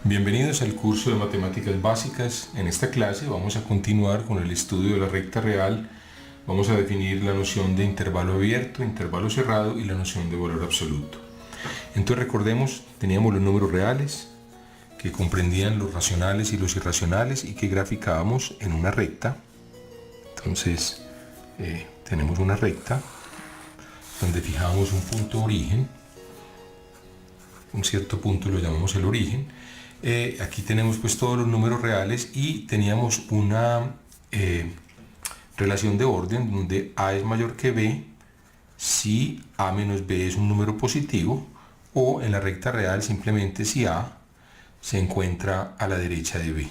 Bienvenidos al curso de Matemáticas Básicas. En esta clase vamos a continuar con el estudio de la recta real. Vamos a definir la noción de intervalo abierto, intervalo cerrado y la noción de valor absoluto. Entonces recordemos, teníamos los números reales que comprendían los racionales y los irracionales y que graficábamos en una recta. Entonces tenemos una recta donde fijamos un punto origen, un cierto punto lo llamamos el origen. Aquí tenemos pues todos los números reales y teníamos una relación de orden donde A es mayor que B si A menos B es un número positivo, o en la recta real simplemente si A se encuentra a la derecha de B.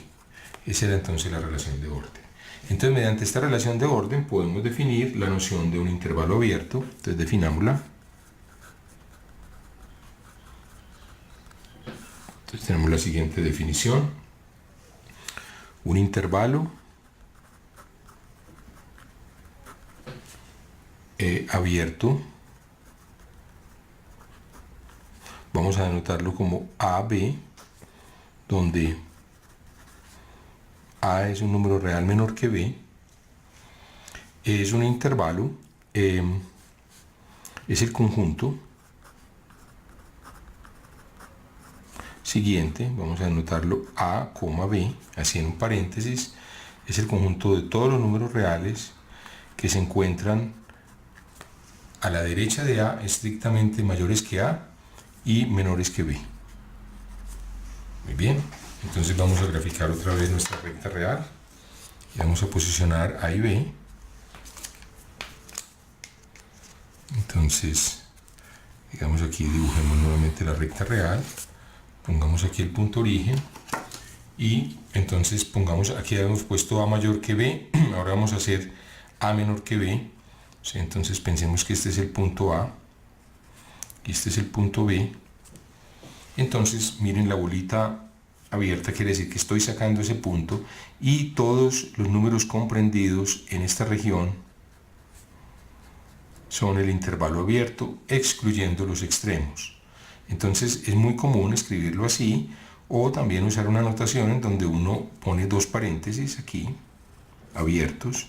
Esa era entonces la relación de orden. Entonces, mediante esta relación de orden podemos definir la noción de un intervalo abierto. Entonces definámosla. Entonces tenemos la siguiente definición. Un intervalo abierto, vamos a denotarlo como AB, donde A es un número real menor que B, es un intervalo, es el conjunto siguiente, vamos a denotarlo A, B, así en un paréntesis, es el conjunto de todos los números reales que se encuentran a la derecha de A estrictamente mayores que A y menores que B. Muy bien, entonces vamos a graficar otra vez nuestra recta real y vamos a posicionar A y B. Entonces, digamos aquí, dibujemos nuevamente la recta real, pongamos aquí el punto origen y entonces pongamos, aquí habíamos puesto A mayor que B, ahora vamos a hacer A menor que B. Entonces pensemos que este es el punto A y este es el punto B. Entonces miren, la bolita abierta quiere decir que estoy sacando ese punto y todos los números comprendidos en esta región son el intervalo abierto, excluyendo los extremos. Entonces es muy común escribirlo así, o también usar una notación en donde uno pone dos paréntesis aquí abiertos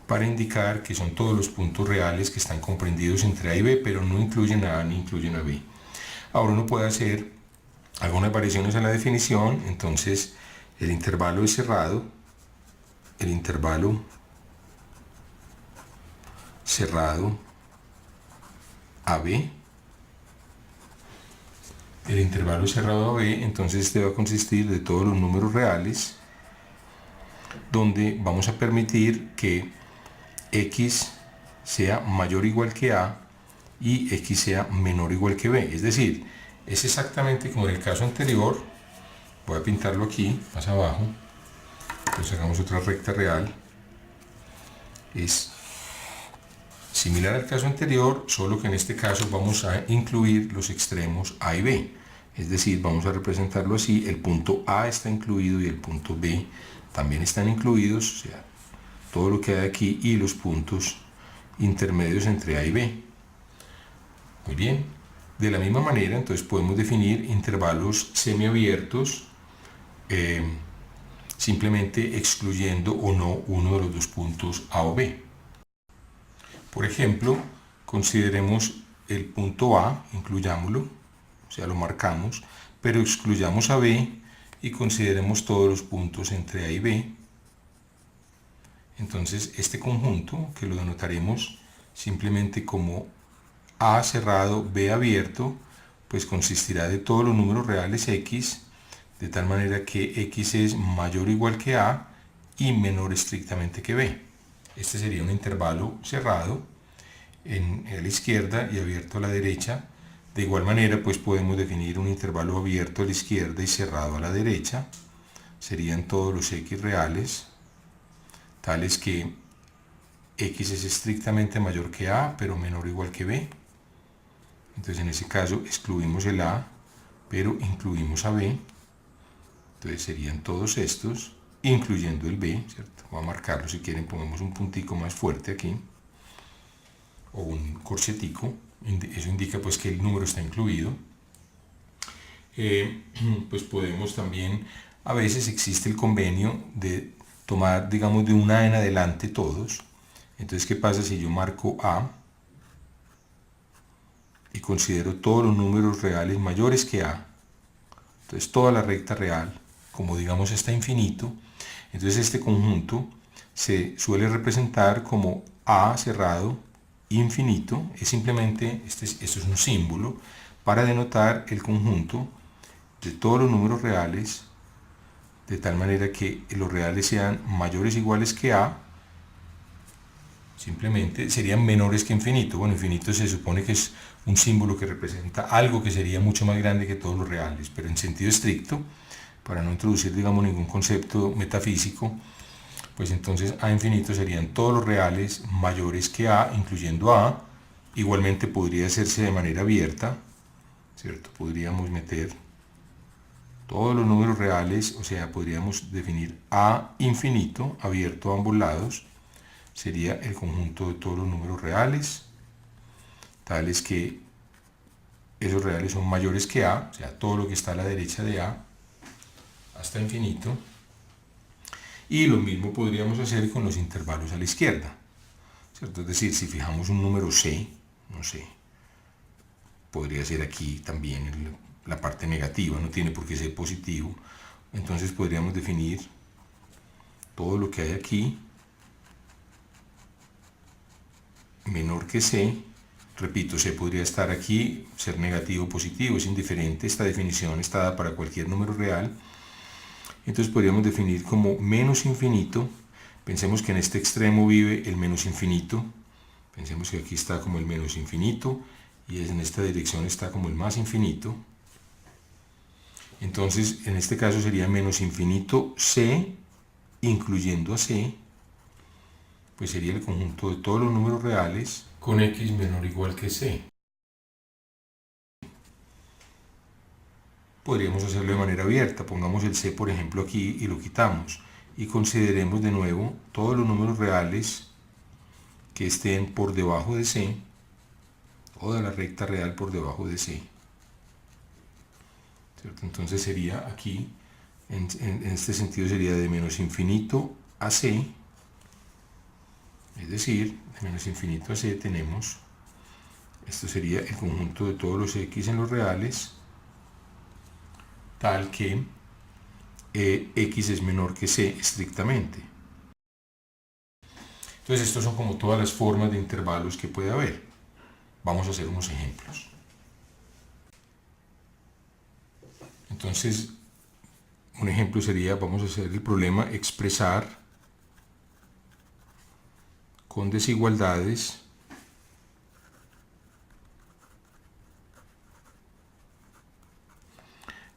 para indicar que son todos los puntos reales que están comprendidos entre A y B, pero no incluyen a A ni incluyen a B. Ahora uno puede hacer algunas variaciones a la definición. Entonces el intervalo es cerrado, el intervalo cerrado AB, el intervalo cerrado AB, entonces este va a consistir de todos los números reales donde vamos a permitir que X sea mayor o igual que A y X sea menor o igual que B. Es decir, es exactamente como en el caso anterior. Voy a pintarlo aquí, más abajo. Entonces hagamos otra recta real. Es similar al caso anterior, solo que en este caso vamos a incluir los extremos A y B. Es decir, vamos a representarlo así. El punto A está incluido y el punto B también están incluidos. O sea, todo lo que hay aquí y los puntos intermedios entre A y B. Muy bien. De la misma manera, entonces podemos definir intervalos semiabiertos simplemente excluyendo o no uno de los dos puntos A o B. Por ejemplo, consideremos el punto A, incluyámoslo, o sea, lo marcamos, pero excluyamos a B y consideremos todos los puntos entre A y B. Entonces, este conjunto, que lo denotaremos simplemente como A cerrado, B abierto, pues consistirá de todos los números reales X, de tal manera que X es mayor o igual que A y menor estrictamente que B. Este sería un intervalo cerrado a la izquierda y abierto a la derecha. De igual manera, pues podemos definir un intervalo abierto a la izquierda y cerrado a la derecha. Serían todos los X reales, tales que X es estrictamente mayor que A, pero menor o igual que B. Entonces en ese caso excluimos el A, pero incluimos a B. Entonces serían todos estos, incluyendo el B, ¿cierto? Voy a marcarlo, si quieren ponemos un puntico más fuerte aquí, o un corchetico. Eso indica pues que el número está incluido. pues podemos también, a veces existe el convenio de tomar, digamos, de una en adelante todos. Entonces, ¿qué pasa si yo marco A y considero todos los números reales mayores que A? Entonces, toda la recta real, como digamos está infinito, entonces este conjunto se suele representar como A cerrado infinito. Es simplemente, esto es un símbolo para denotar el conjunto de todos los números reales, de tal manera que los reales sean mayores o iguales que A. Simplemente serían menores que infinito. Bueno, infinito se supone que es un símbolo que representa algo que sería mucho más grande que todos los reales, pero en sentido estricto, para no introducir, digamos, ningún concepto metafísico, pues entonces A infinito serían todos los reales mayores que A, incluyendo A. Igualmente podría hacerse de manera abierta, ¿cierto? Podríamos meter todos los números reales, o sea, podríamos definir A infinito, abierto a ambos lados, sería el conjunto de todos los números reales, tales que esos reales son mayores que A, o sea, todo lo que está a la derecha de A, hasta infinito. Y lo mismo podríamos hacer con los intervalos a la izquierda, ¿cierto? Es decir, si fijamos un número C, no sé, podría ser aquí también la parte negativa, no tiene por qué ser positivo. Entonces podríamos definir todo lo que hay aquí menor que C. Repito, C podría estar aquí, ser negativo o positivo, es indiferente. Esta definición está dada para cualquier número real. Entonces podríamos definir como menos infinito. Pensemos que en este extremo vive el menos infinito. Pensemos que aquí está como el menos infinito y en esta dirección está como el más infinito. Entonces, en este caso sería menos infinito C, incluyendo a C, pues sería el conjunto de todos los números reales con x menor o igual que C. Podríamos hacerlo de manera abierta. Pongamos el C, por ejemplo, aquí y lo quitamos. Y consideremos de nuevo todos los números reales que estén por debajo de C, toda la recta real por debajo de C. ¿Cierto? Entonces sería aquí, en este sentido sería de menos infinito a C, es decir, de menos infinito a C tenemos, esto sería el conjunto de todos los x en los reales, tal que x es menor que C estrictamente. Entonces estos son como todas las formas de intervalos que puede haber. Vamos a hacer unos ejemplos. Entonces, un ejemplo sería, vamos a hacer el problema expresar con desigualdades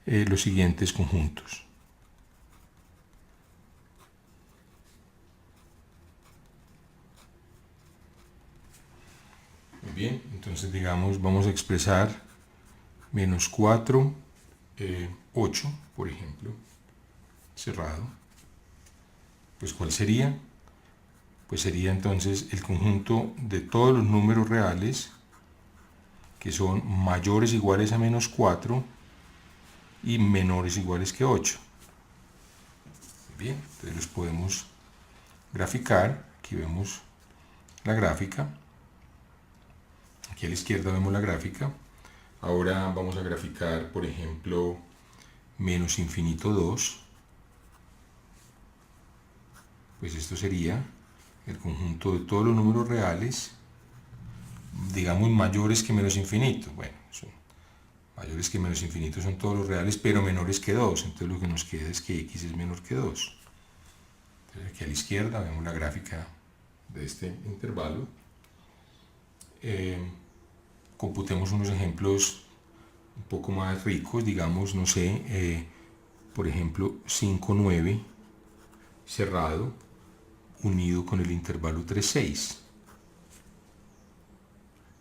los siguientes conjuntos. Muy bien, entonces digamos, vamos a expresar menos 4, 8, por ejemplo, cerrado. Pues ¿cuál sería? Pues sería entonces el conjunto de todos los números reales que son mayores o iguales a menos 4 y menores o iguales que 8. Bien, entonces los podemos graficar. Aquí vemos la gráfica. Aquí a la izquierda vemos la gráfica. Ahora vamos a graficar, por ejemplo, menos infinito 2. Pues esto sería el conjunto de todos los números reales, digamos mayores que menos infinito. Bueno, son mayores que menos infinito son todos los reales, pero menores que 2. Entonces lo que nos queda es que x es menor que 2. Entonces aquí a la izquierda vemos la gráfica de este intervalo. Computemos unos ejemplos un poco más ricos, digamos, no sé, por ejemplo, 5, 9, cerrado, unido con el intervalo 3, 6.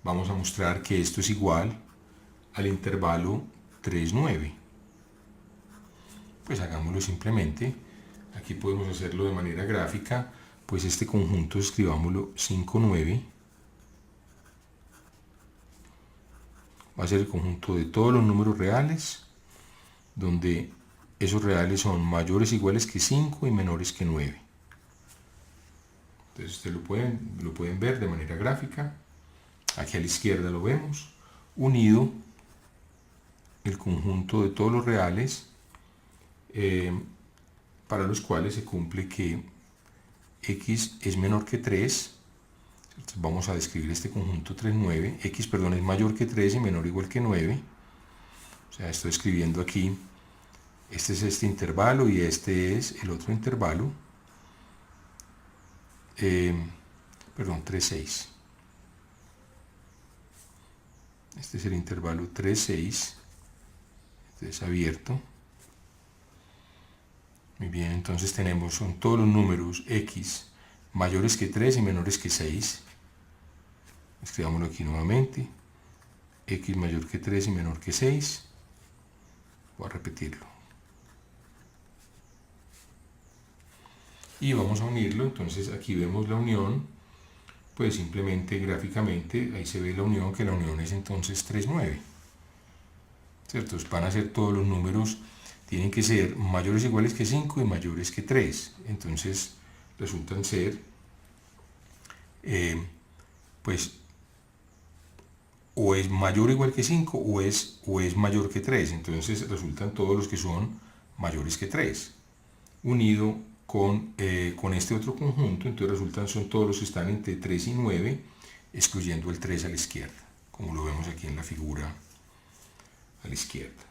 Vamos a mostrar que esto es igual al intervalo 3, 9. Pues hagámoslo simplemente. Aquí podemos hacerlo de manera gráfica. Pues este conjunto escribámoslo 5, 9. Va a ser el conjunto de todos los números reales donde esos reales son mayores o iguales que 5 y menores que 9. Entonces ustedes lo pueden ver de manera gráfica. Aquí a la izquierda lo vemos, unido el conjunto de todos los reales para los cuales se cumple que x es menor que 3. Entonces vamos a describir este conjunto 3, 9. X, perdón, es mayor que 3 y menor o igual que 9. O sea, estoy escribiendo aquí, este es este intervalo y este es el otro intervalo. Perdón, 3, 6. Este es el intervalo 3, 6. Este es abierto. Muy bien, entonces son todos los números x mayores que 3 y menores que 6. Escribámoslo aquí nuevamente. X mayor que 3 y menor que 6. Voy a repetirlo. Y vamos a unirlo. Entonces aquí vemos la unión. Pues simplemente gráficamente ahí se ve la unión, que la unión es entonces 3, 9. ¿Cierto? Van a ser todos los números, tienen que ser mayores o iguales que 5 y mayores que 3. Entonces resultan ser pues o es mayor o igual que 5 o es mayor que 3. Entonces resultan todos los que son mayores que 3. Unido con este otro conjunto, entonces son todos los que están entre 3 y 9, excluyendo el 3 a la izquierda, como lo vemos aquí en la figura a la izquierda.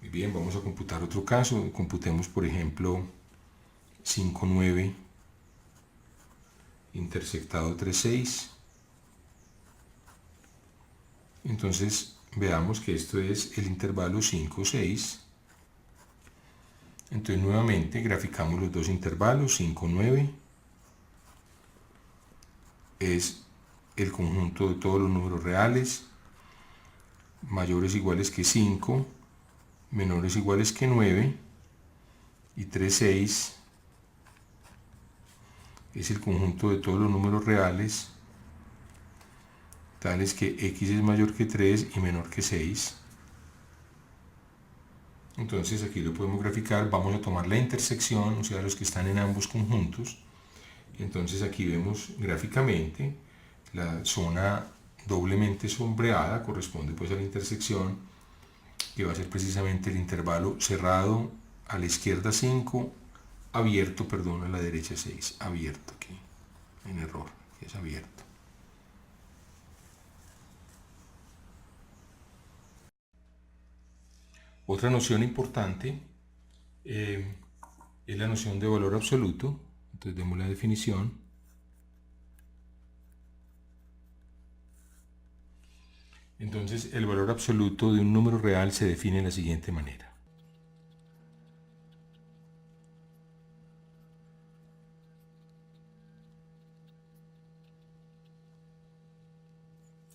Muy bien, vamos a computar otro caso. Computemos, por ejemplo, 5, 9 intersectado 3, 6. Entonces veamos que esto es el intervalo 5, 6. Entonces nuevamente graficamos los dos intervalos. 5, 9 es el conjunto de todos los números reales mayores o iguales que 5, menores o iguales que 9, y 3, 6 es el conjunto de todos los números reales tales que x es mayor que 3 y menor que 6. Entonces aquí lo podemos graficar. Vamos a tomar la intersección, o sea, los que están en ambos conjuntos. Entonces aquí vemos gráficamente la zona doblemente sombreada, corresponde pues a la intersección, que va a ser precisamente el intervalo cerrado a la izquierda 5, abierto, perdón, a la derecha 6, abierto aquí, en error, que es abierto. Otra noción importante es la noción de valor absoluto. Entonces demos la definición. Entonces el valor absoluto de un número real se define de la siguiente manera.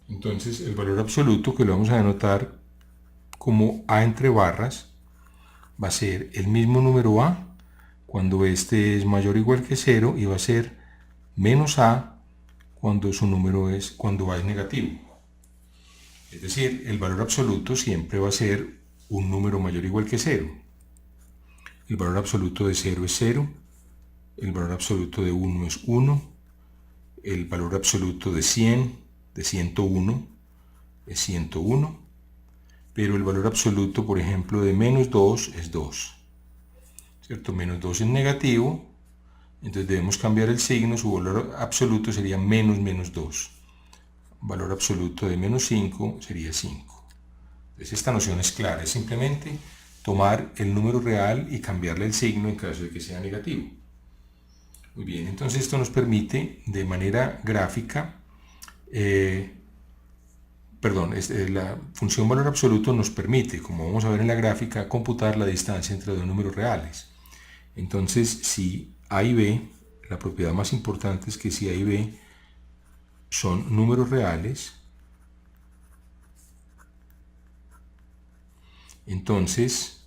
Entonces el valor absoluto, que lo vamos a denotar como A entre barras, va a ser el mismo número A cuando este es mayor o igual que 0, y va a ser menos A cuando A es negativo. Es decir, el valor absoluto siempre va a ser un número mayor o igual que 0. El valor absoluto de 0 es 0, el valor absoluto de 1 es 1, el valor absoluto de 100, de 101, es 101, pero el valor absoluto, por ejemplo, de menos 2 es 2. ¿Cierto? Menos 2 es negativo, entonces debemos cambiar el signo. Su valor absoluto sería menos menos 2. Valor absoluto de menos 5 sería 5. Entonces esta noción es clara, es simplemente tomar el número real y cambiarle el signo en caso de que sea negativo. Muy bien, entonces esto nos permite de manera gráfica, la función valor absoluto nos permite, como vamos a ver en la gráfica, computar la distancia entre dos números reales. Entonces, si A y B, la propiedad más importante es que si A y B son números reales, entonces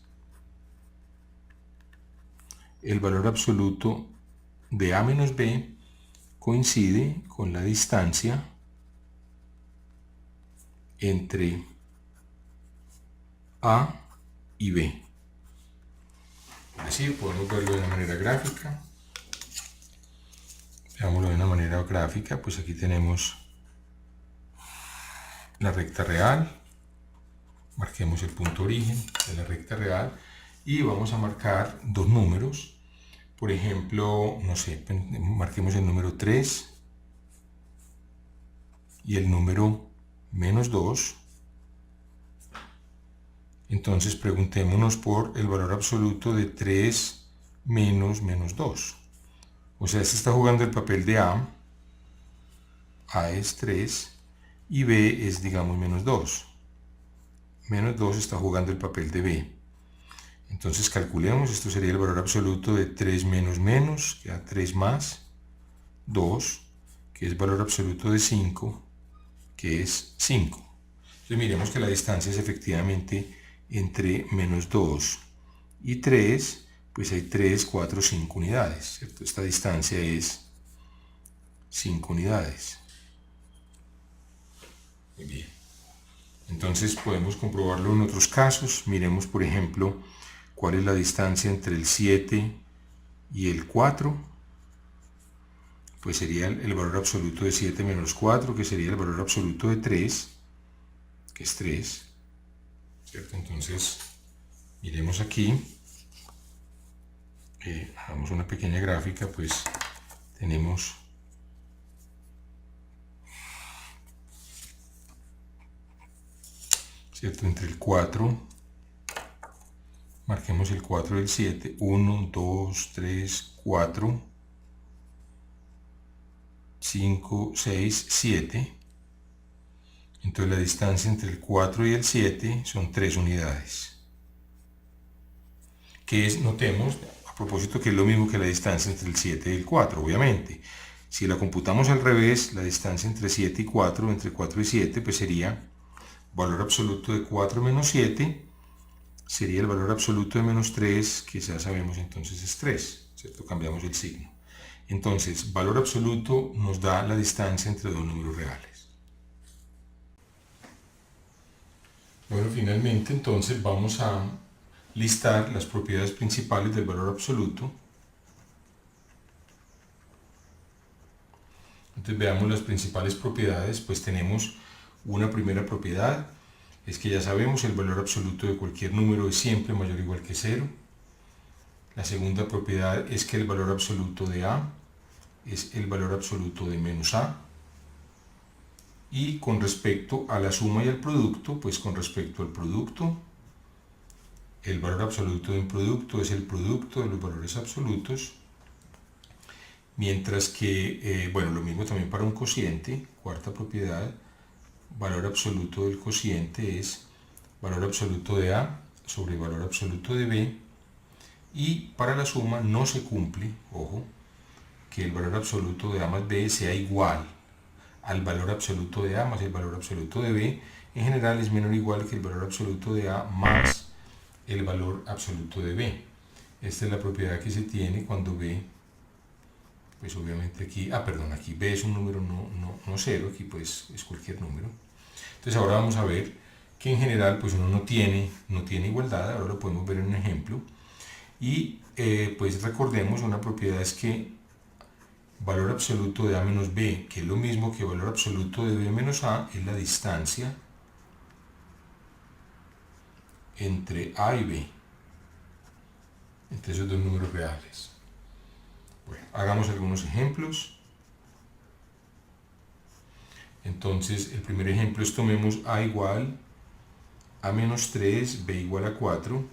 el valor absoluto de A menos B coincide con la distancia entre A y B. Es decir, podemos verlo de una manera gráfica. Veámoslo de una manera gráfica, pues aquí tenemos la recta real. Marquemos el punto origen de la recta real y vamos a marcar dos números. Por ejemplo, no sé, marquemos el número 3 y el número -2. Entonces preguntémonos por el valor absoluto de 3 menos -2. O sea, este está jugando el papel de A. A es 3 y B es, digamos, -2. -2 está jugando el papel de B. Entonces calculemos, esto sería el valor absoluto de 3 menos menos, que da 3 más 2, que es valor absoluto de 5, que es 5. Entonces miremos que la distancia es efectivamente entre -2 y 3, pues hay 3, 4, 5 unidades, ¿cierto? Esta distancia es 5 unidades. Muy bien. Entonces podemos comprobarlo en otros casos. Miremos, por ejemplo, cuál es la distancia entre el 7 y el 4. Pues sería el valor absoluto de 7 menos 4, que sería el valor absoluto de 3, que es 3. ¿Cierto? Entonces, miremos aquí. Hagamos una pequeña gráfica, pues tenemos ¿cierto? Entre el 4, marquemos el 4 y el 7, 1, 2, 3, 4, 5, 6, 7. Entonces la distancia entre el 4 y el 7 son 3 unidades. Que es, notemos, a propósito, que es lo mismo que la distancia entre el 7 y el 4, obviamente. Si la computamos al revés, la distancia entre 7 y 4, entre 4 y 7, pues sería valor absoluto de 4 menos 7, sería el valor absoluto de -3, que ya sabemos entonces es 3, ¿cierto? Cambiamos el signo. Entonces, valor absoluto nos da la distancia entre dos números reales. Bueno, finalmente entonces vamos a listar las propiedades principales del valor absoluto. Entonces veamos las principales propiedades. Pues tenemos una primera propiedad, es que ya sabemos el valor absoluto de cualquier número es siempre mayor o igual que 0. La segunda propiedad es que el valor absoluto de A es el valor absoluto de menos A. Y con respecto a la suma y al producto, pues con respecto al producto, el valor absoluto de un producto es el producto de los valores absolutos, mientras que, bueno, lo mismo también para un cociente. Cuarta propiedad, valor absoluto del cociente es valor absoluto de A sobre valor absoluto de B, y para la suma no se cumple, ojo, que el valor absoluto de A más B sea igual al valor absoluto de A más el valor absoluto de B. En general es menor o igual que el valor absoluto de A más el valor absoluto de B. Esta es la propiedad que se tiene cuando B, pues obviamente aquí, aquí B es un número no cero, aquí pues es cualquier número. Entonces ahora vamos a ver que en general pues uno no tiene igualdad. Ahora lo podemos ver en un ejemplo. Y pues recordemos, una propiedad es que valor absoluto de A menos B, que es lo mismo que valor absoluto de B menos A, es la distancia entre A y B, entre esos dos números reales. Bueno, hagamos algunos ejemplos. Entonces, el primer ejemplo es tomemos A igual a menos 3, B igual a 4,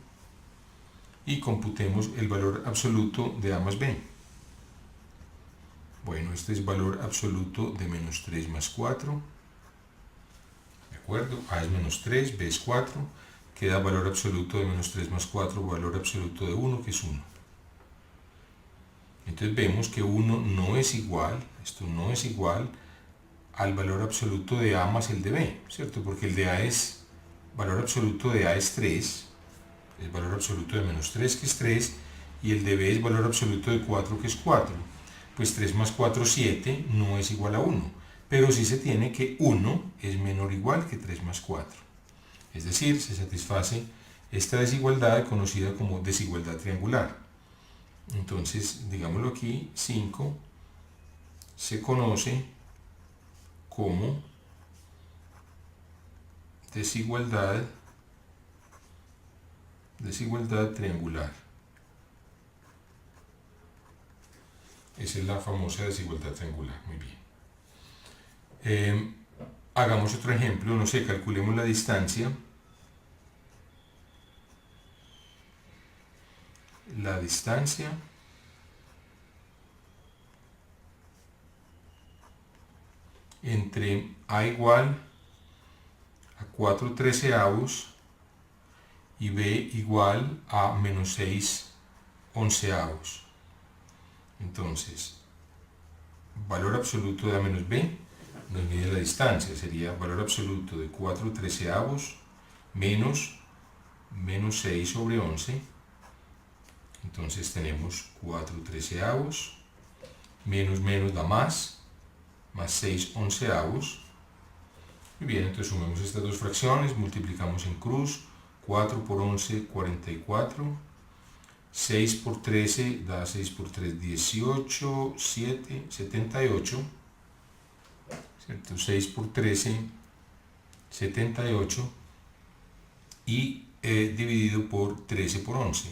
y computemos el valor absoluto de A más B. Bueno, este es valor absoluto de menos 3 más 4. ¿De acuerdo? A es menos 3, B es 4. Queda valor absoluto de menos 3 más 4, valor absoluto de 1, que es 1. Entonces vemos que 1 no es igual, esto no es igual al valor absoluto de A más el de B, ¿cierto? Porque el de A es, valor absoluto de A es 3, es valor absoluto de menos 3, que es 3, y el de B es valor absoluto de 4, que es 4. Pues 3 más 4, 7, no es igual a 1, pero sí se tiene que 1 es menor o igual que 3 más 4. Es decir, se satisface Esta desigualdad es conocida como desigualdad triangular. Entonces, digámoslo aquí, 5 se conoce como desigualdad triangular. Esa es la famosa desigualdad triangular. Muy bien. Hagamos otro ejemplo. No sé, calculemos la distancia. La distancia entre A igual a 4/13 y B igual a menos 6/11. Entonces, valor absoluto de A menos B nos mide la distancia. Sería valor absoluto de 4/13 menos 6/11. Entonces tenemos 4/13 menos da más 6/11. Muy bien, entonces sumemos estas dos fracciones, multiplicamos en cruz. 4 por 11, 44. 6 por 13 da 6 por 3, 18, 7, 78. ¿Cierto? 6 por 13, 78. Y dividido por 13 por 11.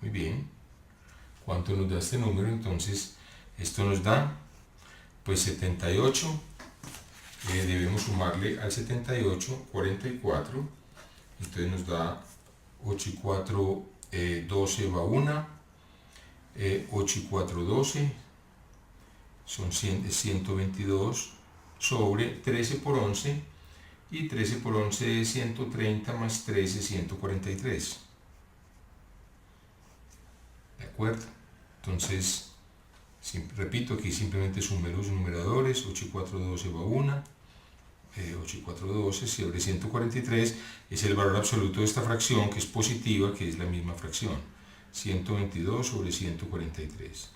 Muy bien. ¿Cuánto nos da este número? Entonces, esto nos da, pues 78. Debemos sumarle al 78, 44. Entonces nos da 8 y 4, 12 va 1. 8 y 4, 12. Son 122 sobre 13 por 11. Y 13 por 11 es 130 más 13, 143. ¿De acuerdo? Entonces, repito, aquí simplemente sumé los numeradores. 8 y 4, 12 va 1. 8 y 4, 12 sobre 143 es el valor absoluto de esta fracción, que es positiva, que es la misma fracción. 122 sobre 143.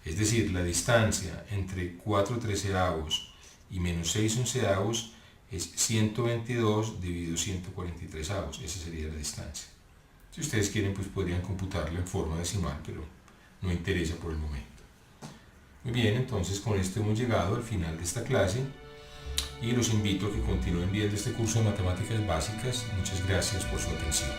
Es decir, la distancia entre 4/13 y menos 6/11 es 122 dividido 143. Esa sería la distancia. Si ustedes quieren, pues podrían computarla en forma decimal, pero no interesa por el momento. Muy bien, entonces con esto hemos llegado al final de esta clase y los invito a que continúen viendo este curso de matemáticas básicas. Muchas gracias por su atención.